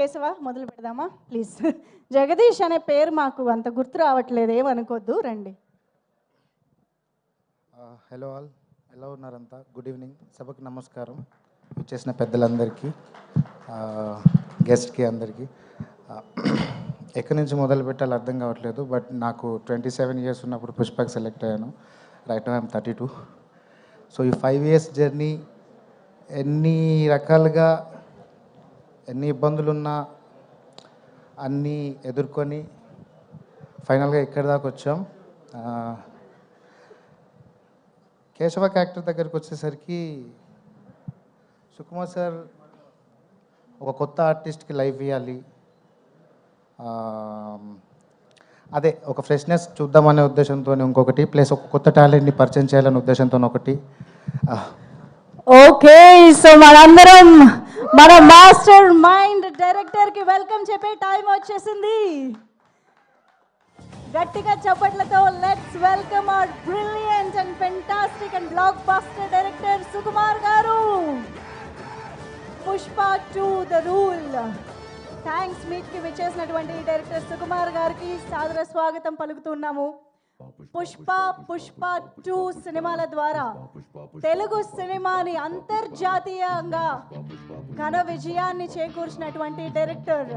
కేశవ మొదలు పెడదామా ప్లీజ్. జగదీష్ అనే పేరు మాకు అంత గుర్తు రావట్లేదు, ఏమనుకోద్దు, రండి. హలో ఆల్, ఎలా ఉన్నారంతా? గుడ్ ఈవినింగ్, సభకు నమస్కారం. వచ్చేసిన పెద్దలందరికీ, గెస్ట్కి అందరికీ. ఎక్కడి నుంచి మొదలు పెట్టాలో అర్థం కావట్లేదు. బట్ నాకు 27 ఇయర్స్ ఉన్నప్పుడు పుష్పకి సెలెక్ట్ అయ్యాను. Right now I'm 32. సో ఈ 5 ఇయర్స్ జర్నీ ఎన్ని రకాలుగా ఎన్ని ఇబ్బందులున్నా అన్నీ ఎదుర్కొని ఫైనల్గా ఇక్కడి దాకా వచ్చాం. కేశవ క్యారెక్టర్ దగ్గరికి వచ్చేసరికి సుకుమార్ సార్ ఒక కొత్త ఆర్టిస్ట్కి లైఫ్ ఇవ్వాలి, అదే ఒక ఫ్రెష్నెస్ చూద్దామనే ఉద్దేశంతో ఇంకొకటి, ప్లస్ ఒక కొత్త టాలెంట్ని పరిచయం చేయాలనే ఉద్దేశంతో ఒకటి. ఓకే, సో మనందరం మన మాస్టర్ మైండ్ డైరెక్టర్కి వెల్కమ్ చెప్పే టైం వచ్చేసింది. గట్టిగా చప్పట్లతో let's welcome our brilliant and fantastic and block buster director Sukumar garu. Pushpa 2 the rule. Thanks మీట్కి విచ్చేసినటువంటి డైరెక్టర్ సుకుమార్ గారికి సాదర స్వాగతం పలుకుతున్నాము. పుష్ప 2 సినిమాల ద్వారా తెలుగు సినిమాని అంతర్జాతీయంగా ఘన విజయాన్ని చేకూర్చినటువంటి డైరెక్టర్,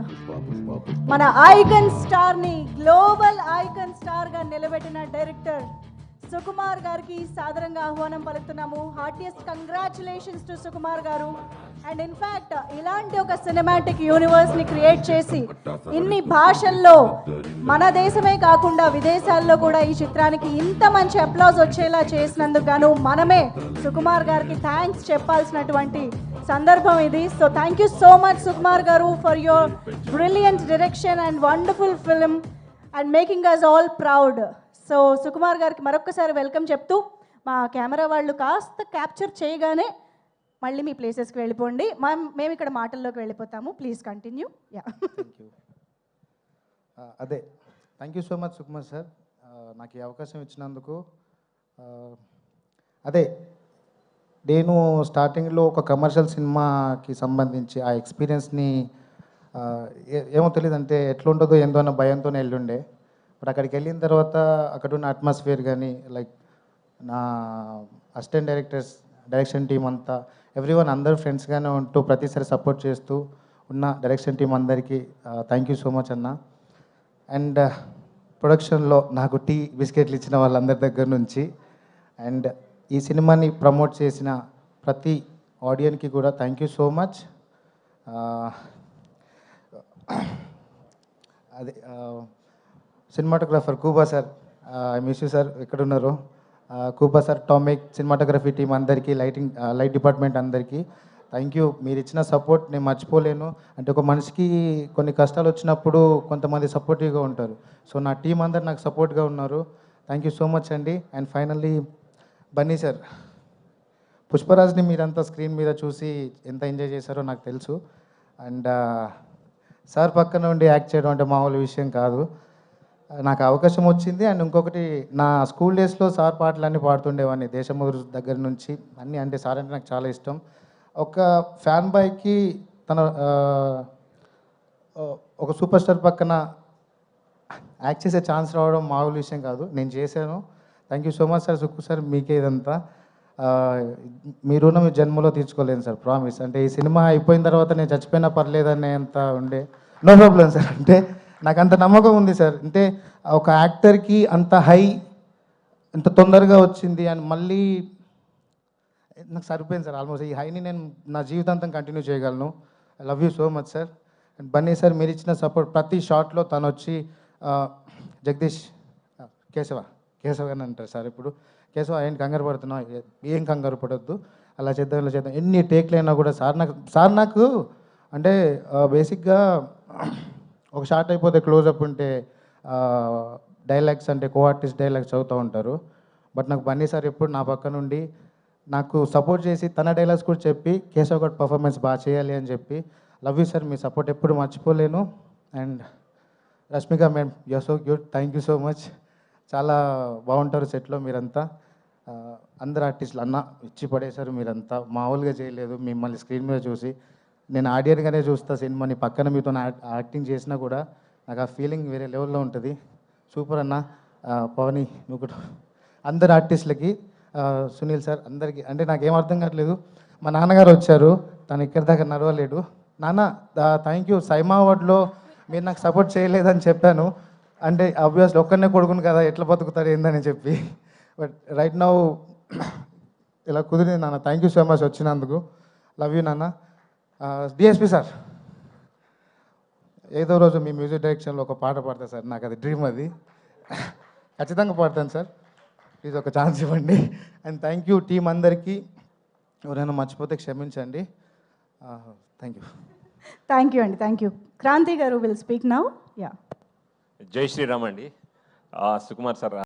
మన ఐకన్ స్టార్ని గ్లోబల్ ఐకన్ స్టార్గా నిలబెట్టిన డైరెక్టర్ సుకుమార్ గారికి సాదరంగా ఆహ్వానం పలుకుతున్నాము. హార్టియస్ట్ కంగ్రాచులేషన్స్ టు సుకుమార్ గారు. అండ్ ఇన్ఫ్యాక్ట్ ఇలాంటి ఒక సినిమాటిక్ యూనివర్స్ని క్రియేట్ చేసి ఇన్ని భాషల్లో, మన దేశమే కాకుండా విదేశాల్లో కూడా ఈ చిత్రానికి ఇంత మంచి అప్లాజ్ వచ్చేలా చేసినందుకు గాను మనమే సుకుమార్ గారికి థ్యాంక్స్ చెప్పాల్సినటువంటి సందర్భం ఇది. So thank you so much Sukumar garu for your brilliant direction and wonderful film and making us all proud. So Sukumar గారికి మరొకసారి వెల్కమ్ చెప్తూ, మా కెమెరా వాళ్ళు కాస్త క్యాప్చర్ చేయగానే మళ్ళీ మీ ప్లేసెస్కి వెళ్ళిపోండి, మేము ఇక్కడ మాటల్లోకి వెళ్ళిపోతాము. Please continue. అదే, thank you so much Sukumar sir, నాకు ఈ అవకాశం ఇచ్చినందుకు. అదే, నేను స్టార్టింగ్లో ఒక కమర్షియల్ సినిమాకి సంబంధించి ఆ ఎక్స్పీరియన్స్ని ఏమో తెలియదు, అంటే ఎట్లుంటుందో ఏందో అన్న భయంతోనే వెళ్ళుండే. బట్ అక్కడికి వెళ్ళిన తర్వాత అక్కడ ఉన్న అట్మాస్ఫియర్ కానీ, లైక్ నా అసిస్టెంట్ డైరెక్టర్స్, డైరెక్షన్ టీం అంతా, ఎవ్రీవన్ అందరూ ఫ్రెండ్స్గానే ఉంటూ ప్రతిసారి సపోర్ట్ చేస్తూ ఉన్న డైరెక్షన్ టీం అందరికీ థ్యాంక్ యూ సో మచ్ అన్న. అండ్ ప్రొడక్షన్లో నాకు టీ బిస్కెట్లు ఇచ్చిన వాళ్ళందరి దగ్గర నుంచి, అండ్ ఈ సినిమాని ప్రమోట్ చేసిన ప్రతి ఆడియన్కి కూడా థ్యాంక్ యూ సో మచ్. అదే, cinematographer కూబా sir, I miss you sir, ఎక్కడున్నారు? కూబా సార్, టామిక్ సినిమాటోగ్రఫీ టీం అందరికీ, లైట్ డిపార్ట్మెంట్ అందరికీ థ్యాంక్ యూ. మీరు ఇచ్చిన సపోర్ట్ నేను మర్చిపోలేను. అంటే ఒక మనిషికి కొన్ని కష్టాలు వచ్చినప్పుడు కొంతమంది సపోర్టివ్గా ఉంటారు. సో నా టీం అందరు నాకు సపోర్ట్గా ఉన్నారు. థ్యాంక్ యూ సో మచ్ అండి. అండ్ ఫైనల్లీ బన్నీ సార్, పుష్పరాజ్ని మీరంతా స్క్రీన్ మీద చూసి ఎంత ఎంజాయ్ చేశారో నాకు తెలుసు. అండ్ సార్ పక్కన ఉండి యాక్ట్ చేయడం అంటే మామూలు విషయం కాదు. నాకు అవకాశం వచ్చింది. అండ్ ఇంకొకటి, నా స్కూల్ డేస్లో సార్ పాటలన్నీ పాడుతుండేవాడిని, దేశముద్రు దగ్గర నుంచి అన్నీ. అంటే సార్ అంటే నాకు చాలా ఇష్టం. ఒక ఫ్యాన్ బాయ్కి తన ఒక సూపర్ స్టార్ పక్కన యాక్ట్ చేసే ఛాన్స్ రావడం మామూలు విషయం కాదు. నేను చేశాను. Thank you so much sir. Sukku sir, మీకే ఇదంతా. మీ రుణం ఈ జన్మలో తీర్చుకోలేను సార్, ప్రామిస్. అంటే ఈ సినిమా అయిపోయిన తర్వాత నేను చచ్చిపోయినా పర్లేదనేంత ఉండే. నో ప్రాబ్లం సార్, అంటే నాకు అంత నమ్మకం ఉంది సార్. అంటే ఒక యాక్టర్కి అంత హై ఎంత తొందరగా వచ్చింది అని మళ్ళీ నాకు సరిపోయింది సార్. ఆల్మోస్ట్ ఈ హైని నేను నా జీవితాంతం కంటిన్యూ చేయగలను. I love you so much sir. And Bunny sir, మీరు ఇచ్చిన సపోర్ట్ ప్రతి షాట్లో తను వచ్చి జగదీష్, కేశవ అని అంటారు సార్. ఇప్పుడు కేశవ ఏం కంగారు పడుతున్నావు, ఏం కంగారు పడొద్దు, అలా చేద్దాం ఇలా చేద్దాం, ఎన్ని టేక్లు అయినా కూడా సార్ నాకు అంటే బేసిక్గా ఒక షార్ట్ అయిపోతే క్లోజప్ ఉంటే డైలాగ్స్ అంటే కో ఆర్టిస్ట్ డైలాగ్స్ చదువుతూ ఉంటారు. బట్ నాకు బన్నీ సార్ ఎప్పుడు నా పక్క నుండి నాకు సపోర్ట్ చేసి తన డైలాగ్స్ కూడా చెప్పి కేశవ్ గౌడ్ పర్ఫార్మెన్స్ బాగా చేయాలి అని చెప్పి. లవ్ యూ సార్, మీ సపోర్ట్ ఎప్పుడు మర్చిపోలేను. And Rashmika ma'am, you're so cute, thank you so much. చాలా బాగుంటారు సెట్లో మీరంతా. అందరు ఆర్టిస్టులు అన్న ఇచ్చి పడేశారు మీరంతా, మామూలుగా చేయలేదు మిమ్మల్ని స్క్రీన్ మీద చూసి. నేను ఆడియన్గానే చూస్తా సినిమాని, పక్కన మీతో యాక్టింగ్ చేసినా కూడా నాకు ఆ ఫీలింగ్ వేరే లెవెల్లో ఉంటుంది. సూపర్ అన్న. పవని నువ్వు కూడా అందరు ఆర్టిస్టులకి, సునీల్ సార్ అందరికీ, అంటే నాకేం అర్థం కావట్లేదు. మా నాన్నగారు వచ్చారు, తను ఇక్కడి దాకా నడవలేడు. నాన్న థ్యాంక్ యూ, సైమా అవార్డులో మీరు నాకు సపోర్ట్ చేయలేదని చెప్పాను. అంటే ఆబ్వియస్లీ ఒక్కనే కొడుకును కదా, ఎట్లా బతుకుతారు ఏందని చెప్పి. బట్ రైట్ నౌ ఇలా కుదిరింది నాన్న. థ్యాంక్ యూ సో మచ్ వచ్చినందుకు. లవ్ యూ నాన్న. డిఎస్పి సార్, ఏదో రోజు మీ మ్యూజిక్ డైరెక్షన్లో ఒక పాట పాడతా సార్, నాకు అది డ్రీమ్, అది ఖచ్చితంగా పాడతాను సార్. ప్లీజ్ ఒక ఛాన్స్ ఇవ్వండి. అండ్ థ్యాంక్ యూ టీం అందరికీ. ఎవరైనా మర్చిపోతే క్షమించండి. Thank you. థ్యాంక్ యూ అండి, థ్యాంక్ యూ. క్రాంతి గారు విల్ స్పీక్ నౌ. యా. జై శ్రీరామ్ అండి. సుకుమార్ సార్